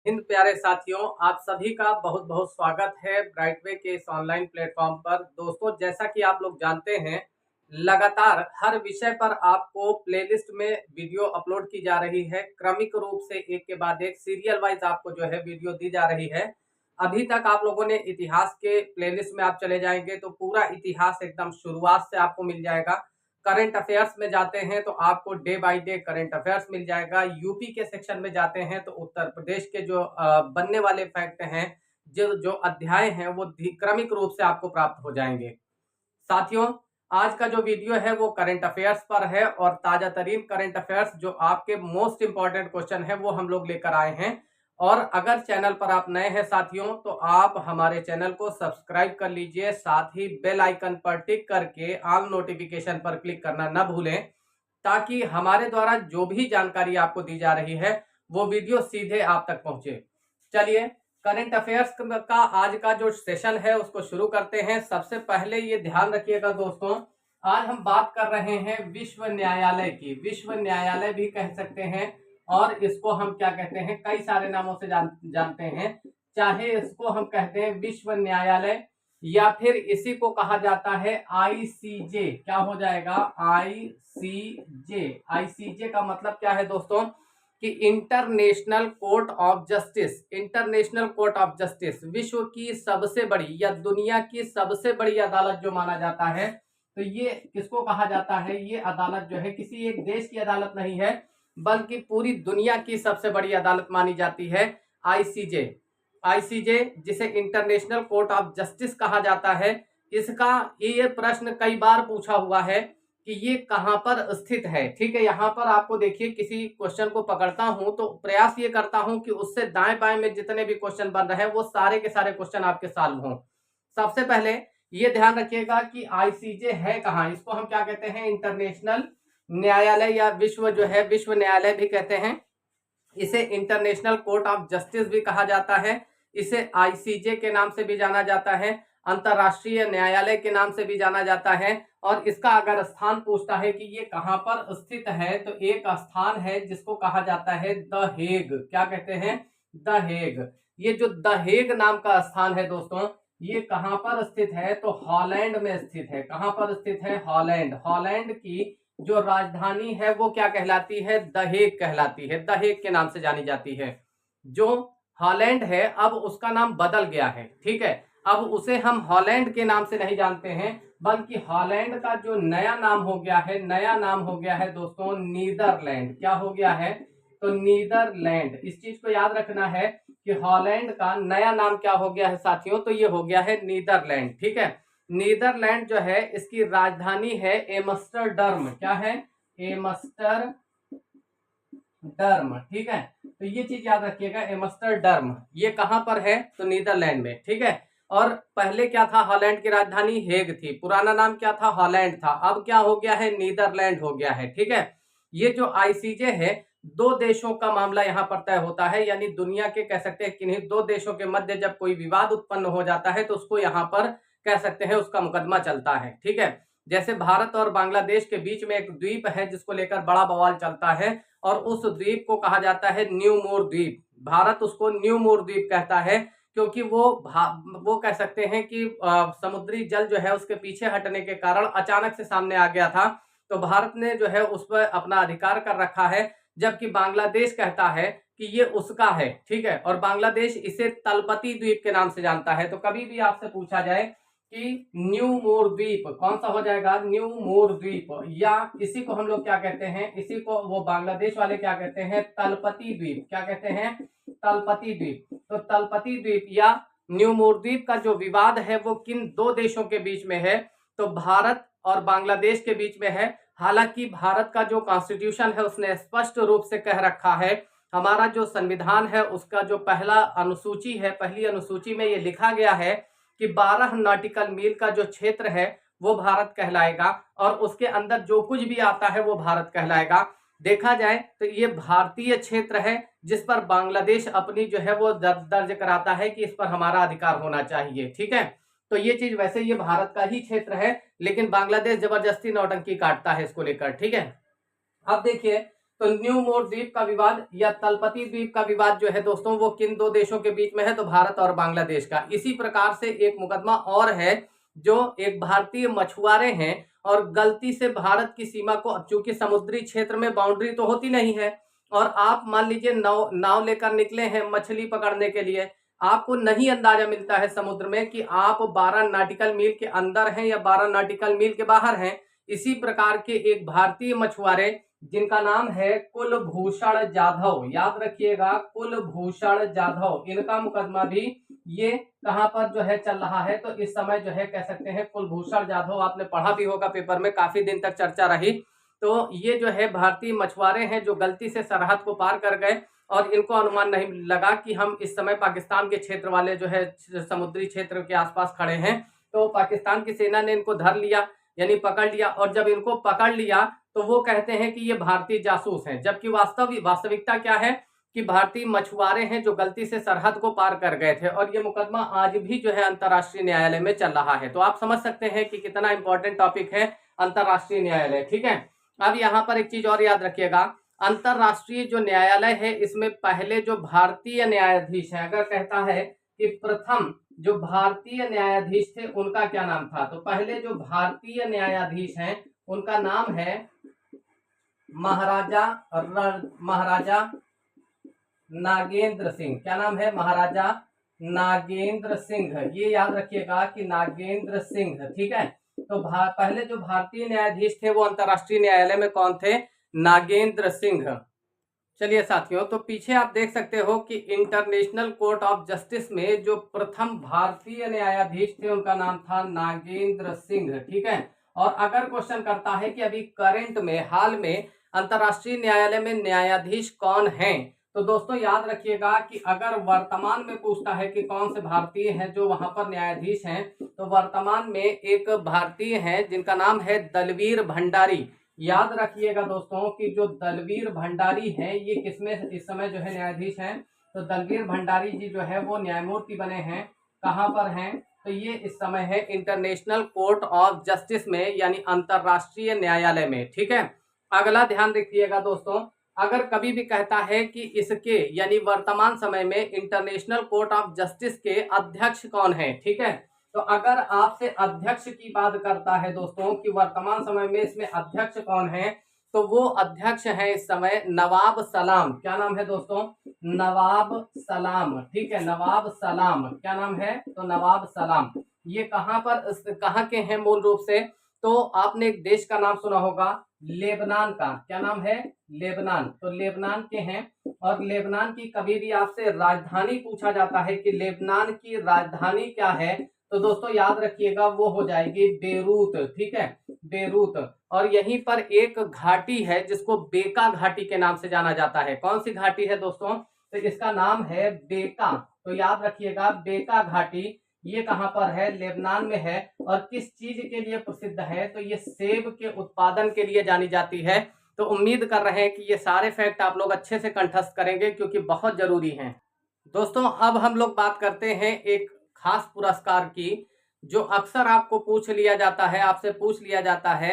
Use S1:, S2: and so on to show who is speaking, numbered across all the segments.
S1: हिंद प्यारे साथियों, आप सभी का बहुत बहुत स्वागत है ब्राइटवे के इस ऑनलाइन प्लेटफॉर्म पर। दोस्तों, जैसा कि आप लोग जानते हैं, लगातार हर विषय पर आपको प्लेलिस्ट में वीडियो अपलोड की जा रही है। क्रमिक रूप से एक के बाद एक सीरियल वाइज आपको जो है वीडियो दी जा रही है। अभी तक आप लोगों ने इतिहास के प्लेलिस्ट में आप चले जाएंगे तो पूरा इतिहास एकदम शुरुआत से आपको मिल जाएगा। करंट अफेयर्स में जाते हैं तो आपको day by day current affairs मिल जाएगा। यूपी के सेक्शन में जाते हैं तो उत्तर प्रदेश के जो बनने वाले फैक्ट हैं, जो जो अध्याय हैं, वो क्रमिक रूप से आपको प्राप्त हो जाएंगे। साथियों, आज का जो वीडियो है वो करंट अफेयर्स पर है और ताजा तरीन करंट अफेयर्स जो आपके मोस्ट इंपॉर्टेंट क्वेश्चन है वो हम लोग लेकर आए हैं। और अगर चैनल पर आप नए हैं साथियों, तो आप हमारे चैनल को सब्सक्राइब कर लीजिए, साथ ही बेल आइकन पर टिक करके ऑल नोटिफिकेशन पर क्लिक करना न भूलें, ताकि हमारे द्वारा जो भी जानकारी आपको दी जा रही है वो वीडियो सीधे आप तक पहुंचे। चलिए, करंट अफेयर्स का आज का जो सेशन है उसको शुरू करते हैं। सबसे पहले ये ध्यान रखिएगा दोस्तों, आज हम बात कर रहे हैं विश्व न्यायालय की। विश्व न्यायालय भी कह सकते हैं और इसको हम क्या कहते हैं, कई सारे नामों से जानते हैं। चाहे इसको हम कहते हैं विश्व न्यायालय या फिर इसी को कहा जाता है आईसीजे। क्या हो जाएगा? आईसीजे। आईसीजे का मतलब क्या है दोस्तों कि international court of justice. International court of justice विश्व की सबसे बड़ी या दुनिया की सबसे बड़ी अदालत जो माना जाता है, तो ये किसको कहा जाता है? ये अदालत जो है किसी एक देश की अदालत नहीं है, बल्कि पूरी दुनिया की सबसे बड़ी अदालत मानी जाती है आईसीजे। आईसीजे, जिसे इंटरनेशनल कोर्ट ऑफ जस्टिस कहा जाता है, इसका ये प्रश्न कई बार पूछा हुआ है कि ये कहां पर स्थित है। ठीक है, यहां पर आपको देखिए, किसी क्वेश्चन को पकड़ता हूं तो प्रयास ये करता हूं कि उससे दाएं बाएं में जितने भी क्वेश्चन बन रहे हैं वो सारे के सारे क्वेश्चन आपके सॉल्व हों। सबसे पहले ये ध्यान रखिएगा कि आईसीजे है कहां। इसको हम क्या कहते हैं? इंटरनेशनल न्यायालय या विश्व जो है विश्व न्यायालय भी कहते हैं। इसे इंटरनेशनल कोर्ट ऑफ जस्टिस भी कहा जाता है। इसे आईसीजे के नाम से भी जाना जाता है, अंतरराष्ट्रीय न्यायालय के नाम से भी जाना जाता है। और इसका अगर स्थान पूछता है कि ये कहां पर स्थित है, तो एक स्थान है जिसको कहा जाता है द हेग। क्या कहते हैं? The Hague. ये जो द हेग नाम का स्थान है दोस्तों, ये कहां पर स्थित है? तो हॉलैंड में स्थित है। कहां पर स्थित है? हॉलैंड। हॉलैंड की जो राजधानी है वो क्या कहलाती है? द हेग कहलाती है। द हेग के नाम से जानी जाती है। जो हॉलैंड है अब उसका नाम बदल गया है। ठीक है, अब उसे हम हॉलैंड के नाम से नहीं जानते हैं, बल्कि हॉलैंड का जो नया नाम हो गया है, नया नाम हो गया है दोस्तों नीदरलैंड। क्या हो गया है? तो नीदरलैंड। इस चीज को याद रखना है कि हॉलैंड का नया नाम क्या हो गया है साथियों, तो ये हो गया है नीदरलैंड। ठीक है, नीदरलैंड जो है इसकी राजधानी है एम्स्टर्डम। क्या है? एम्स्टर्डम। ठीक है, तो ये चीज याद रखिएगा, एम्स्टर्डम। ये कहां पर है? तो नीदरलैंड में। ठीक है, और पहले क्या था? हॉलैंड की राजधानी हेग थी। पुराना नाम क्या था? हॉलैंड था। अब क्या हो गया है? नीदरलैंड हो गया है। ठीक है, ये जो आईसीजे है, दो देशों का मामला यहाँ पर तय होता है, यानी दुनिया के कह सकते हैं किन्हीं दो देशों के मध्य जब कोई विवाद उत्पन्न हो जाता है तो उसको यहाँ पर कह सकते हैं उसका मुकदमा चलता है। ठीक है, जैसे भारत और बांग्लादेश के बीच में एक द्वीप है जिसको लेकर बड़ा बवाल चलता है, और उस द्वीप को कहा जाता है न्यू मोर द्वीप। भारत उसको न्यू मोर द्वीप कहता है, क्योंकि वो कह सकते हैं कि समुद्री जल जो है उसके पीछे हटने के कारण अचानक से सामने आ गया था, तो भारत ने जो है उस पर अपना अधिकार कर रखा है, जबकि बांग्लादेश कहता है कि ये उसका है। ठीक है, और बांग्लादेश इसे तलपति द्वीप के नाम से जानता है। तो कभी भी आपसे पूछा जाए कि न्यू मोर द्वीप, कौन सा हो जाएगा? न्यू मोर द्वीप। या इसी को हम लोग क्या कहते हैं? इसी को वो बांग्लादेश वाले क्या कहते हैं? तलपति द्वीप। क्या कहते हैं? तलपति द्वीप। तो तलपति द्वीप या न्यू मोर द्वीप का जो विवाद है वो किन दो देशों के बीच में है? तो भारत और बांग्लादेश के बीच में है। हालांकि भारत का जो कॉन्स्टिट्यूशन है उसने स्पष्ट रूप से कह रखा है, हमारा जो संविधान है उसका जो पहला अनुसूची है, पहली अनुसूची में ये लिखा गया है कि 12 नॉटिकल मील का जो क्षेत्र है वो भारत कहलाएगा, और उसके अंदर जो कुछ भी आता है वो भारत कहलाएगा। देखा जाए तो ये भारतीय क्षेत्र है जिस पर बांग्लादेश अपनी जो है वो दर्ज कराता है कि इस पर हमारा अधिकार होना चाहिए। ठीक है, तो ये चीज वैसे ये भारत का ही क्षेत्र है, लेकिन बांग्लादेश जबरदस्ती नौटंकी काटता है इसको लेकर। ठीक है, अब देखिए तो न्यू मोर द्वीप का विवाद या तलपति द्वीप का विवाद जो है दोस्तों वो किन दो देशों के बीच में है? तो भारत और बांग्लादेश का। इसी प्रकार से एक मुकदमा और है जो एक भारतीय मछुआरे हैं और गलती से भारत की सीमा को, अब चूंकि समुद्री क्षेत्र में बाउंड्री तो होती नहीं है और आप मान लीजिए नाव लेकर निकले हैं मछली पकड़ने के लिए, आपको नहीं अंदाजा मिलता है समुद्र में कि आप 12 नॉटिकल मील के अंदर हैं या 12 नॉटिकल मील के बाहर हैं। इसी प्रकार के एक भारतीय मछुआरे जिनका नाम है कुलभूषण जाधव, याद रखिएगा कुलभूषण जाधव, इनका मुकदमा भी ये कहां पर जो है चल रहा है? तो इस समय जो है कह सकते हैं कुलभूषण जाधव, आपने पढ़ा भी होगा पेपर में, काफी दिन तक चर्चा रही। तो ये जो है भारतीय मछुआरे हैं जो गलती से सरहद को पार कर गए और इनको अनुमान नहीं लगा कि हम इस समय पाकिस्तान के क्षेत्र वाले जो है समुद्री क्षेत्र के आसपास खड़े हैं। तो पाकिस्तान की सेना ने इनको धर लिया, यानी पकड़ लिया, और जब इनको पकड़ लिया तो वो कहते हैं कि ये भारतीय जासूस हैं, जबकि वास्तविकता क्या है कि भारतीय मछुआरे हैं जो गलती से सरहद को पार कर गए थे। और ये मुकदमा आज भी जो है अंतर्राष्ट्रीय न्यायालय में चल रहा है। तो आप समझ सकते हैं कि कितना इंपॉर्टेंट टॉपिक है अंतर्राष्ट्रीय न्यायालय, ठीक है। अब यहाँ पर एक चीज और याद रखिएगा, अंतर्राष्ट्रीय जो न्यायालय है इसमें पहले जो भारतीय न्यायाधीश है, अगर कहता है कि प्रथम जो भारतीय न्यायाधीश थे उनका क्या नाम था, तो पहले जो भारतीय न्यायाधीश हैं उनका नाम है महाराजा नागेंद्र सिंह। क्या नाम है? महाराजा नागेंद्र सिंह, ये याद रखिएगा कि नागेंद्र सिंह, ठीक है। तो पहले जो भारतीय न्यायाधीश थे वो अंतर्राष्ट्रीय न्यायालय में कौन थे? नागेंद्र सिंह। चलिए साथियों, तो पीछे आप देख सकते हो कि इंटरनेशनल कोर्ट ऑफ जस्टिस में जो प्रथम भारतीय न्यायाधीश थे उनका नाम था नागेंद्र सिंह, ठीक है। और अगर क्वेश्चन करता है कि अभी करंट में, हाल में अंतर्राष्ट्रीय न्यायालय में न्यायाधीश कौन हैं, तो दोस्तों याद रखिएगा कि अगर वर्तमान में पूछता है कि कौन से भारतीय हैं जो वहां पर न्यायाधीश हैं, तो वर्तमान में एक भारतीय हैं जिनका नाम है दलवीर भंडारी। याद रखिएगा दोस्तों कि जो दलवीर भंडारी हैं ये किसमें इस समय जो है न्यायाधीश हैं? तो दलवीर भंडारी जी जो है वो न्यायमूर्ति बने हैं। कहां पर हैं? तो ये इस समय है इंटरनेशनल कोर्ट ऑफ जस्टिस में, यानी अंतरराष्ट्रीय न्यायालय में, ठीक है। अगला ध्यान रखिएगा दोस्तों, अगर कभी भी कहता है कि इसके यानी वर्तमान समय में इंटरनेशनल कोर्ट ऑफ जस्टिस के अध्यक्ष कौन है, ठीक है। तो अगर आपसे अध्यक्ष की बात करता है दोस्तों कि वर्तमान समय में इसमें अध्यक्ष कौन है, तो वो अध्यक्ष है इस समय नवाब सलाम। क्या नाम है दोस्तों? नवाब सलाम, ठीक है, नवाब सलाम। क्या नाम है? तो नवाब सलाम। ये कहाँ के हैं मूल रूप से? तो आपने एक देश का नाम सुना होगा, लेबनान का। क्या नाम है? लेबनान। तो लेबनान के हैं। और लेबनान की कभी भी आपसे राजधानी पूछा जाता है कि लेबनान की राजधानी क्या है, तो दोस्तों याद रखिएगा वो हो जाएगी बेरूत, ठीक है, बेरूत। और यहीं पर एक घाटी है जिसको बेका घाटी के नाम से जाना जाता है। कौन सी घाटी है दोस्तों? तो इसका नाम है बेका। तो याद रखिएगा बेका घाटी, ये कहां पर है? लेबनान में है। और किस चीज के लिए प्रसिद्ध है? तो ये सेब के उत्पादन के लिए जानी जाती है। तो उम्मीद कर रहे हैं कि ये सारे फैक्ट आप लोग अच्छे से कंठस्थ करेंगे क्योंकि बहुत जरूरी हैं। दोस्तों अब हम लोग बात करते हैं एक खास पुरस्कार की, जो अक्सर आपको पूछ लिया जाता है, आपसे पूछ लिया जाता है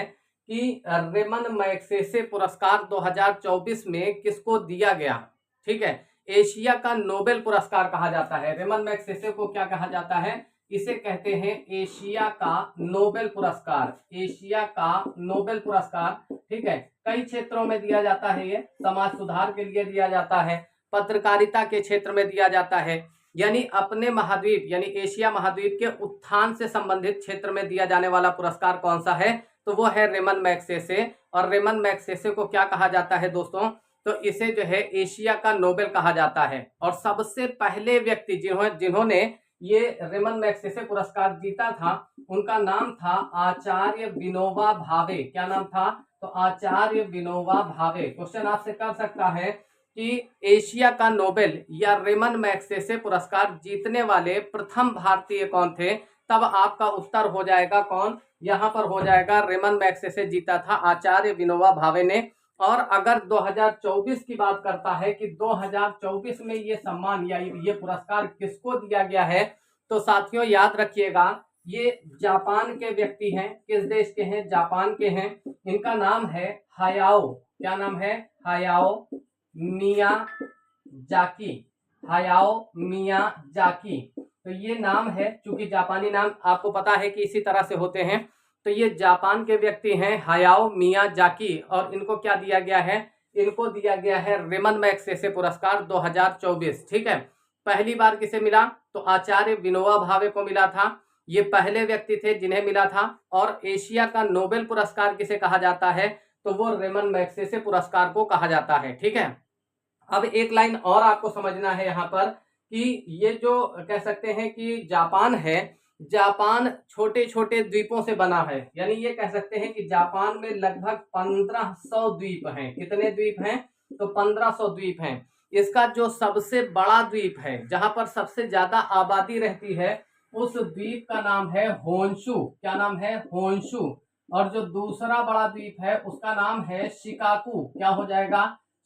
S1: कि रेमन मैग्सेसे पुरस्कार 2024 में किसको दिया गया, ठीक है। एशिया का नोबेल पुरस्कार कहा जाता है। रेमन मैग्सेसे को क्या कहा जाता है? इसे कहते हैं एशिया का नोबेल पुरस्कार, एशिया का नोबेल पुरस्कार, ठीक है। कई क्षेत्रों में दिया जाता है, ये समाज सुधार के लिए दिया जाता है, पत्रकारिता के क्षेत्र में दिया जाता है, यानी अपने महाद्वीप यानी एशिया महाद्वीप के उत्थान से संबंधित क्षेत्र में दिया जाने वाला पुरस्कार कौन सा है? तो वो है रेमन मैग्सेसे। और रेमन मैग्सेसे को क्या कहा जाता है दोस्तों? तो इसे जो है एशिया का नोबेल कहा जाता है। और सबसे पहले व्यक्ति जिन्होंने ये रेमन मैग्सेसे पुरस्कार जीता था उनका नाम था आचार्य विनोबा भावे। क्या नाम था? तो आचार्य विनोबा भावे। क्वेश्चन आपसे कर सकता है कि एशिया का नोबेल या रेमन मैग्सेसे पुरस्कार जीतने वाले प्रथम भारतीय कौन थे, तब आपका उत्तर हो जाएगा कौन? यहाँ पर हो जाएगा रेमन मैग्सेसे जीता था आचार्य विनोबा भावे ने। और अगर 2024 की बात करता है कि 2024 में ये सम्मान या ये पुरस्कार किसको दिया गया है, तो साथियों याद रखिएगा ये जापान के व्यक्ति हैं। किस देश के हैं? जापान के हैं। इनका नाम है हायाओ। क्या नाम है? हायाओ मियाजाकी, हायाओ मियाजाकी। तो ये नाम है, चूंकि जापानी नाम आपको पता है कि इसी तरह से होते हैं, तो ये जापान के व्यक्ति हैं हायाओ मियाजाकी, और इनको क्या दिया गया है, इनको दिया गया है रेमन मैग्सेसे पुरस्कार 2024। ठीक है, पहली बार किसे मिला, तो आचार्य विनोबा भावे को मिला था, ये पहले व्यक्ति थे जिन्हें मिला था। और एशिया का नोबेल पुरस्कार किसे कहा जाता है, तो वो रेमन मैग्सेसे पुरस्कार को कहा जाता है। ठीक है, अब एक लाइन और आपको समझना है यहाँ पर कि ये जो कह सकते हैं कि जापान है, जापान छोटे छोटे द्वीपों से बना है, यानी ये कह सकते हैं कि जापान में लगभग 1500 द्वीप हैं। कितने द्वीप हैं, तो 1500 द्वीप हैं। इसका जो सबसे बड़ा द्वीप है, जहां पर सबसे ज्यादा आबादी रहती है, उस द्वीप का नाम है होन्शु। क्या नाम है, होन्शु। और जो दूसरा बड़ा द्वीप है उसका नाम है शिकाकू। क्या हो जाएगा,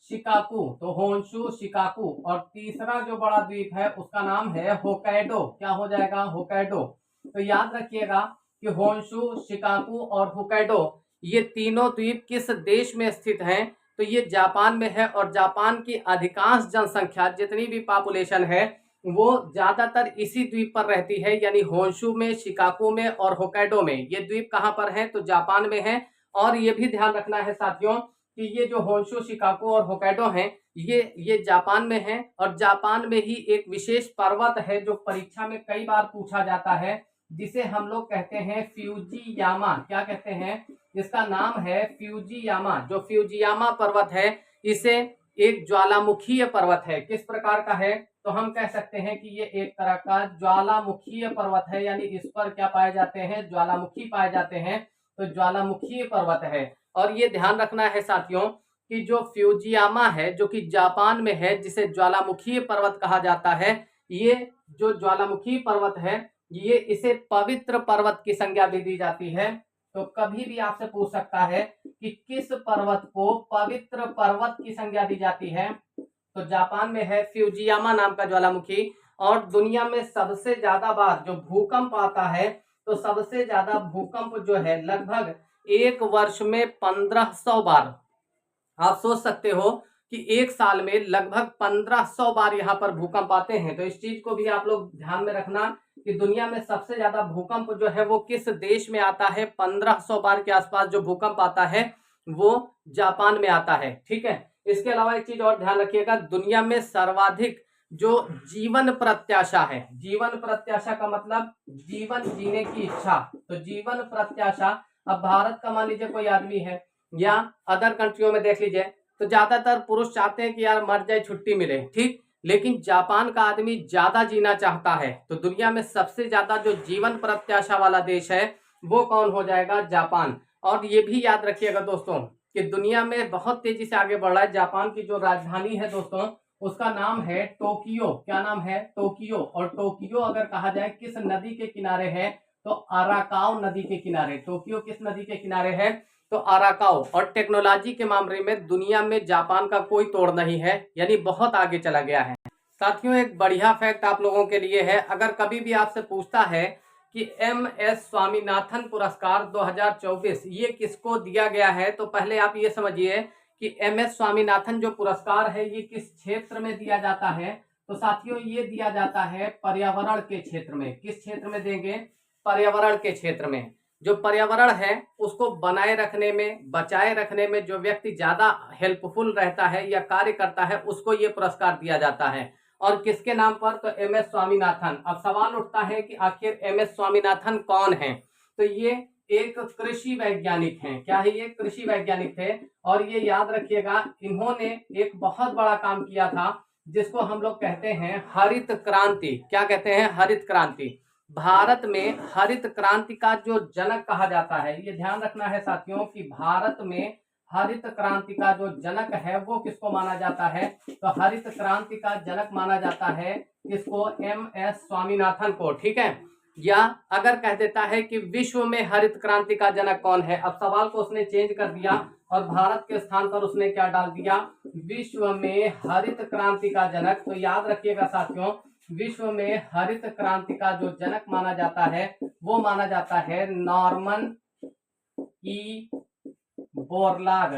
S1: शिकाकू। तो होन्शु, शिकाकू। और तीसरा जो बड़ा द्वीप है उसका नाम है होकैडो। क्या हो जाएगा, होकैडो। तो याद रखिएगा कि होन्शु, शिकाकू और होकैडो, ये तीनों द्वीप किस देश में स्थित हैं, तो ये जापान में है। और जापान की अधिकांश जनसंख्या, जितनी भी पॉपुलेशन है, वो ज्यादातर इसी द्वीप पर रहती है, यानी होन्शु में, शिकाकू में और होकैडो में। ये द्वीप कहाँ पर है, तो जापान में है। और ये भी ध्यान रखना है साथियों कि ये जो होन्शु, शिकागो और होकैडो हैं, ये जापान में हैं। और जापान में ही एक विशेष पर्वत है जो परीक्षा में कई बार पूछा जाता है, जिसे हम लोग कहते हैं फ्यूजियामा। क्या कहते हैं, इसका नाम है फ्यूजियामा। जो फ्यूजियामा पर्वत है, इसे एक ज्वालामुखीय पर्वत है। किस प्रकार का है, तो हम कह सकते हैं कि ये एक तरह का ज्वालामुखीय पर्वत है, यानी इस पर क्या पाए जाते हैं, ज्वालामुखी पाए जाते हैं। तो ज्वालामुखीय पर्वत है। और ये ध्यान रखना है साथियों कि जो फ्यूजियामा है, जो कि जापान में है, जिसे ज्वालामुखीय पर्वत कहा जाता है, ये जो ज्वालामुखी पर्वत है, ये इसे पवित्र पर्वत की संज्ञा भी दी जाती है। तो कभी भी आपसे पूछ सकता है कि किस पर्वत को पवित्र पर्वत की संज्ञा दी जाती है, तो जापान में है फ्यूजियामा नाम का ज्वालामुखी। और दुनिया में सबसे ज्यादा बार जो भूकंप आता है, तो सबसे ज्यादा भूकंप जो है, लगभग एक वर्ष में 1500 बार। आप सोच सकते हो कि एक साल में लगभग 1500 बार यहाँ पर भूकंप आते हैं। तो इस चीज को भी आप लोग ध्यान में रखना कि दुनिया में सबसे ज्यादा भूकंप जो है वो किस देश में आता है। 1500 बार के आसपास जो भूकंप आता है वो जापान में आता है। ठीक है, इसके अलावा एक चीज और ध्यान रखिएगा, दुनिया में सर्वाधिक जो जीवन प्रत्याशा है, जीवन प्रत्याशा का मतलब जीवन जीने की इच्छा, तो जीवन प्रत्याशा। अब भारत का मान लीजिए कोई आदमी है, या अदर कंट्रियों में देख लीजिए, तो ज्यादातर पुरुष चाहते हैं कि यार मर जाए, छुट्टी मिले, ठीक। लेकिन जापान का आदमी ज्यादा जीना चाहता है। तो दुनिया में सबसे ज्यादा जो जीवन प्रत्याशा वाला देश है वो कौन हो जाएगा, जापान। और ये भी याद रखिएगा दोस्तों कि दुनिया में बहुत तेजी से आगे बढ़ रहा है। जापान की जो राजधानी है दोस्तों, उसका नाम है टोक्यो। क्या नाम है, टोक्यो। और टोक्यो अगर कहा जाए किस नदी के किनारे है, तो अराकाओ नदी के किनारे। टोक्यो किस नदी के किनारे है, तो अराकाओ। और टेक्नोलॉजी के मामले में दुनिया में जापान का कोई तोड़ नहीं है, यानी बहुत आगे चला गया है। साथियों, एक बढ़िया फैक्ट आप लोगों के लिए है, अगर कभी भी आपसे पूछता है कि MS स्वामीनाथन पुरस्कार 2024 ये किसको दिया गया है, तो पहले आप ये समझिए कि MS स्वामीनाथन जो पुरस्कार है ये किस क्षेत्र में दिया जाता है। तो साथियों, ये दिया जाता है पर्यावरण के क्षेत्र में। किस क्षेत्र में देंगे, पर्यावरण के क्षेत्र में। जो पर्यावरण है उसको बनाए रखने में, बचाए रखने में जो व्यक्ति ज्यादा हेल्पफुल रहता है या कार्य करता है, उसको ये पुरस्कार दिया जाता है। और किसके नाम पर, तो MS स्वामीनाथन। अब सवाल उठता है कि आखिर MS स्वामीनाथन कौन है, तो ये एक कृषि वैज्ञानिक हैं। क्या है, ये कृषि वैज्ञानिक थे। और ये याद रखिएगा, इन्होंने एक बहुत बड़ा काम किया था जिसको हम लोग कहते हैं हरित क्रांति। क्या कहते हैं, हरित क्रांति। भारत में हरित क्रांति का जो जनक कहा जाता है, ये ध्यान रखना है साथियों कि भारत में हरित क्रांति का जो जनक है वो किसको माना जाता है, तो हरित क्रांति का जनक माना जाता है किसको, MS स्वामीनाथन को। ठीक है, या अगर कह देता है कि विश्व में हरित क्रांति का जनक कौन है। अब सवाल को उसने चेंज कर दिया और भारत के स्थान पर उसने क्या डाल दिया, विश्व में हरित क्रांति का जनक। तो याद रखिएगा साथियों, विश्व में हरित क्रांति का जो जनक माना जाता है वो माना जाता है नॉर्मन ई बोरलाग।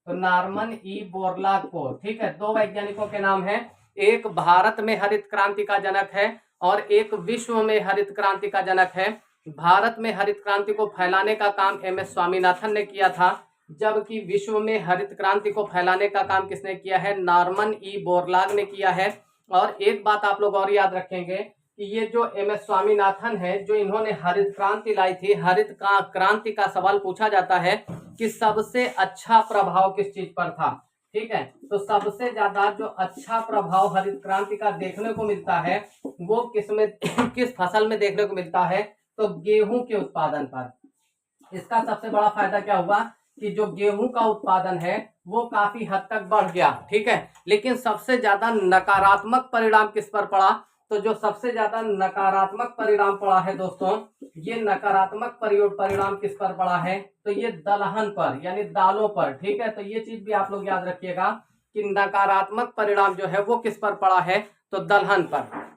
S1: तो नॉर्मन ई बोरलॉग को, ठीक है, दो वैज्ञानिकों के नाम है, एक भारत में हरित क्रांति का जनक है और एक विश्व में हरित क्रांति का जनक है। भारत में हरित क्रांति को फैलाने का काम एम.एस. स्वामीनाथन ने किया था, जबकि विश्व में हरित क्रांति को फैलाने का काम किसने किया है? नॉर्मन ई बोरलॉग ने किया है। और एक बात आप लोग और याद रखेंगे कि ये जो एम.एस. स्वामीनाथन है, जो इन्होंने हरित क्रांति लाई थी, हरित क्रांति का सवाल पूछा जाता है कि सबसे अच्छा प्रभाव किस चीज पर था, ठीक है, तो सबसे ज्यादा जो अच्छा प्रभाव हरित क्रांति का देखने को मिलता है वो किसमें किस फसल में देखने को मिलता है? तो गेहूं के उत्पादन पर। इसका सबसे बड़ा फायदा क्या हुआ कि जो गेहूं का उत्पादन है वो काफी हद तक बढ़ गया, ठीक है, लेकिन सबसे ज्यादा नकारात्मक परिणाम किस पर पड़ा? तो जो सबसे ज्यादा नकारात्मक परिणाम पड़ा है दोस्तों, ये नकारात्मक परिणाम किस पर पड़ा है? तो ये दलहन पर, यानी दालों पर, ठीक है, तो ये चीज भी आप लोग याद रखिएगा कि नकारात्मक परिणाम जो है वो किस पर पड़ा है? तो दलहन पर।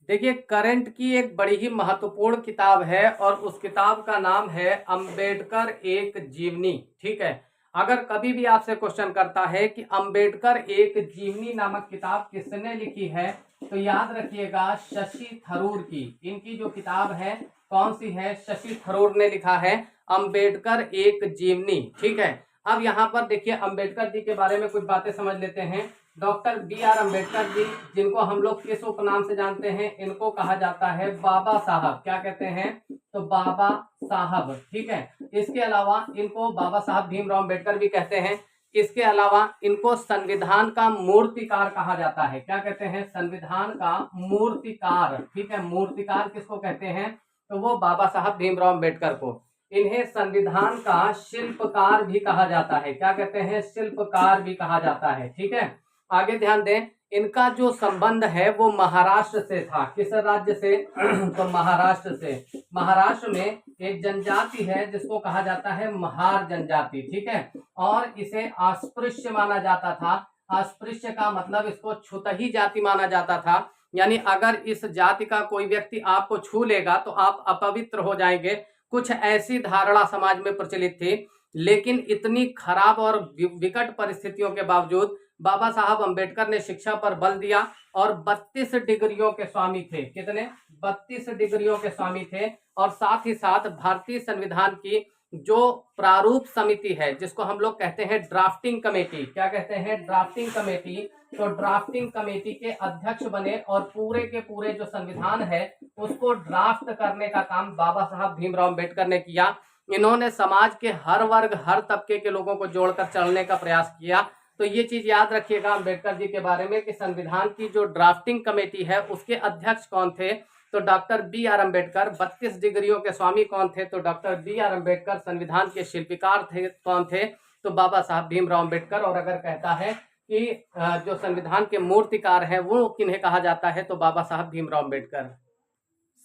S1: देखिए, करंट की एक बड़ी ही महत्वपूर्ण किताब है और उस किताब का नाम है अंबेडकर एक जीवनी, ठीक है। अगर कभी भी आपसे क्वेश्चन करता है कि अंबेडकर एक जीवनी नामक किताब किसने लिखी है, तो याद रखिएगा शशि थरूर की। इनकी जो किताब है कौन सी है? शशि थरूर ने लिखा है अंबेडकर एक जीवनी, ठीक है। अब यहाँ पर देखिए अंबेडकर जी के बारे में कुछ बातें समझ लेते हैं। Doctor B R. अम्बेडकर जी, जिनको हम लोग किस उपनाम से जानते हैं? इनको कहा जाता है बाबा साहब। क्या कहते हैं? तो बाबा साहब, ठीक है। इसके अलावा इनको बाबा साहब भीमराव अम्बेडकर भी कहते हैं। इसके अलावा इनको संविधान का मूर्तिकार कहा जाता है। क्या कहते हैं? संविधान का मूर्तिकार, ठीक है। मूर्तिकार किसको कहते हैं? तो वो बाबा साहब भीमराव अम्बेडकर को। इन्हें संविधान का शिल्पकार भी कहा जाता है। क्या कहते हैं? शिल्पकार भी कहा जाता है, ठीक है। आगे ध्यान दें, इनका जो संबंध है वो महाराष्ट्र से था। किस राज्य से? तो महाराष्ट्र से। महाराष्ट्र में एक जनजाति है जिसको कहा जाता है महार जनजाति, ठीक है, और इसे अस्पृश्य माना जाता था। अस्पृश्य का मतलब इसको छूतही जाति माना जाता था, यानी अगर इस जाति का कोई व्यक्ति आपको छू लेगा तो आप अपवित्र हो जाएंगे। कुछ ऐसी धारणा समाज में प्रचलित थी, लेकिन इतनी खराब और विकट परिस्थितियों के बावजूद बाबा साहब अंबेडकर ने शिक्षा पर बल दिया और 32 डिग्रियों के स्वामी थे। कितने? 32 डिग्रियों के स्वामी थे। और साथ ही साथ भारतीय संविधान की जो प्रारूप समिति है, जिसको हम लोग कहते हैं ड्राफ्टिंग कमेटी। क्या कहते हैं? Drafting committee. तो ड्राफ्टिंग कमेटी के अध्यक्ष बने और पूरे के पूरे जो संविधान है उसको ड्राफ्ट करने का काम बाबा साहब भीमराव अम्बेडकर ने किया। इन्होंने समाज के हर वर्ग, हर तबके के लोगों को जोड़कर चलने का प्रयास किया। तो ये चीज याद रखिएगा अम्बेडकर जी के बारे में कि संविधान की जो ड्राफ्टिंग कमेटी है उसके अध्यक्ष कौन थे? तो डॉक्टर बी.आर. अम्बेडकर। 32 डिग्रियों के स्वामी कौन थे? तो डॉक्टर बी.आर. अम्बेडकर। संविधान के शिल्पकार थे कौन थे? तो बाबा साहब भीमराव अम्बेडकर। और अगर कहता है कि जो संविधान के मूर्तिकार हैं वो किन्हें कहा जाता है? तो बाबा साहब भीमराव अम्बेडकर।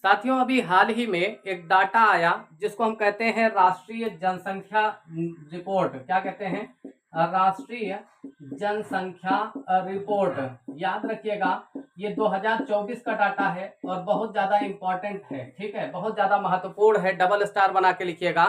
S1: साथियों, अभी हाल ही में एक डाटा आया जिसको हम कहते हैं राष्ट्रीय जनसंख्या रिपोर्ट। क्या कहते हैं? राष्ट्रीय जनसंख्या रिपोर्ट। याद रखिएगा ये 2024 का डाटा है और बहुत ज्यादा इंपॉर्टेंट है, ठीक है, बहुत ज्यादा महत्वपूर्ण है। डबल स्टार बना के लिखिएगा।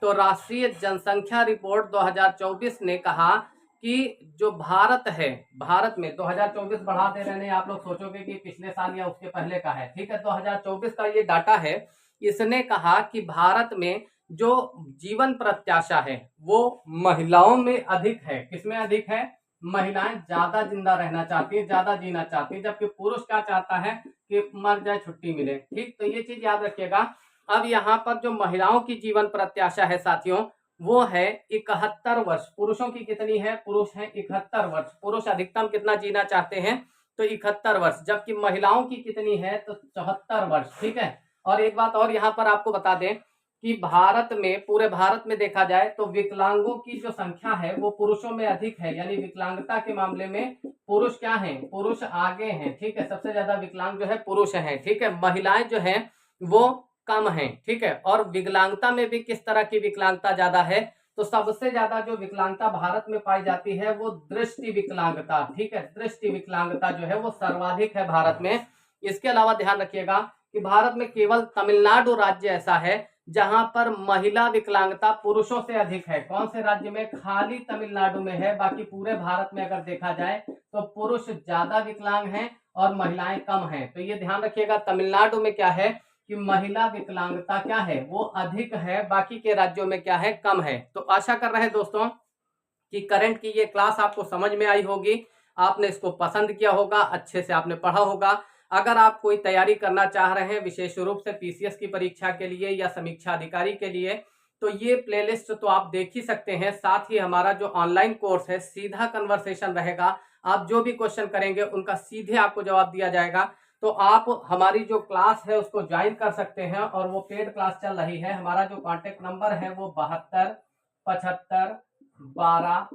S1: तो राष्ट्रीय जनसंख्या रिपोर्ट 2024 ने कहा कि जो भारत है, भारत में 2024 बढ़ा दे रहे हैं, आप लोग सोचोगे कि पिछले साल या उसके पहले का है, ठीक है। 2024 का ये डाटा है। इसने कहा कि भारत में जो जीवन प्रत्याशा है वो महिलाओं में अधिक है। किसमें अधिक है? महिलाएं ज्यादा जिंदा रहना चाहती है, ज्यादा जीना चाहती है, जबकि पुरुष क्या चाहता है कि मर जाए, छुट्टी मिले, ठीक। तो ये चीज याद रखिएगा। अब यहाँ पर जो महिलाओं की जीवन प्रत्याशा है साथियों वो है 71 वर्ष। पुरुषों की कितनी है? पुरुष है 71 वर्ष। पुरुष अधिकतम कितना जीना चाहते हैं? तो 71 वर्ष। जबकि महिलाओं की कितनी है? तो 74 वर्ष, ठीक है। और एक बात और यहाँ पर आपको बता दें कि भारत में, पूरे भारत में देखा जाए तो विकलांगों की जो संख्या है वो पुरुषों में अधिक है, यानी विकलांगता के मामले में पुरुष क्या है? पुरुष आगे हैं, ठीक है। सबसे ज्यादा विकलांग जो है पुरुष हैं, ठीक है। महिलाएं जो है वो कम है, ठीक है। और विकलांगता में भी किस तरह की विकलांगता ज्यादा है? तो सबसे ज्यादा जो विकलांगता भारत में पाई जाती है वो दृष्टि विकलांगता, ठीक है। दृष्टि विकलांगता जो है वो सर्वाधिक है भारत में। इसके अलावा ध्यान रखिएगा कि भारत में केवल तमिलनाडु राज्य ऐसा है जहां पर महिला विकलांगता पुरुषों से अधिक है। कौन से राज्य में? खाली तमिलनाडु में है। बाकी पूरे भारत में अगर देखा जाए तो पुरुष ज्यादा विकलांग हैं और महिलाएं कम हैं। तो ये ध्यान रखिएगा, तमिलनाडु में क्या है कि महिला विकलांगता क्या है, वो अधिक है, बाकी के राज्यों में क्या है, कम है। तो आशा कर रहे हैं दोस्तों कि करंट की ये क्लास आपको समझ में आई होगी, आपने इसको पसंद किया होगा, अच्छे से आपने पढ़ा होगा। अगर आप कोई तैयारी करना चाह रहे हैं विशेष रूप से पीसीएस की परीक्षा के लिए या समीक्षा अधिकारी के लिए, तो ये प्लेलिस्ट तो आप देख ही सकते हैं। साथ ही हमारा जो ऑनलाइन कोर्स है सीधा कन्वर्सेशन रहेगा, आप जो भी क्वेश्चन करेंगे उनका सीधे आपको जवाब दिया जाएगा। तो आप हमारी जो क्लास है उसको ज्वाइन कर सकते हैं और वो पेड क्लास चल रही है। हमारा जो कॉन्टेक्ट नंबर है वो 72 75 12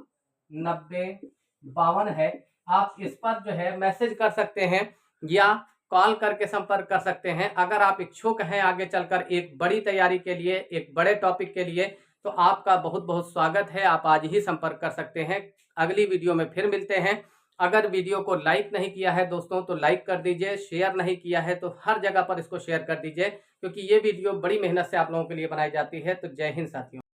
S1: 90 52 है। आप इस पर जो है मैसेज कर सकते हैं या कॉल करके संपर्क कर सकते हैं। अगर आप इच्छुक हैं आगे चलकर एक बड़ी तैयारी के लिए, एक बड़े टॉपिक के लिए, तो आपका बहुत बहुत स्वागत है। आप आज ही संपर्क कर सकते हैं। अगली वीडियो में फिर मिलते हैं। अगर वीडियो को लाइक नहीं किया है दोस्तों तो लाइक कर दीजिए, शेयर नहीं किया है तो हर जगह पर इसको शेयर कर दीजिए, क्योंकि ये वीडियो बड़ी मेहनत से आप लोगों के लिए बनाई जाती है। तो जय हिंद साथियों।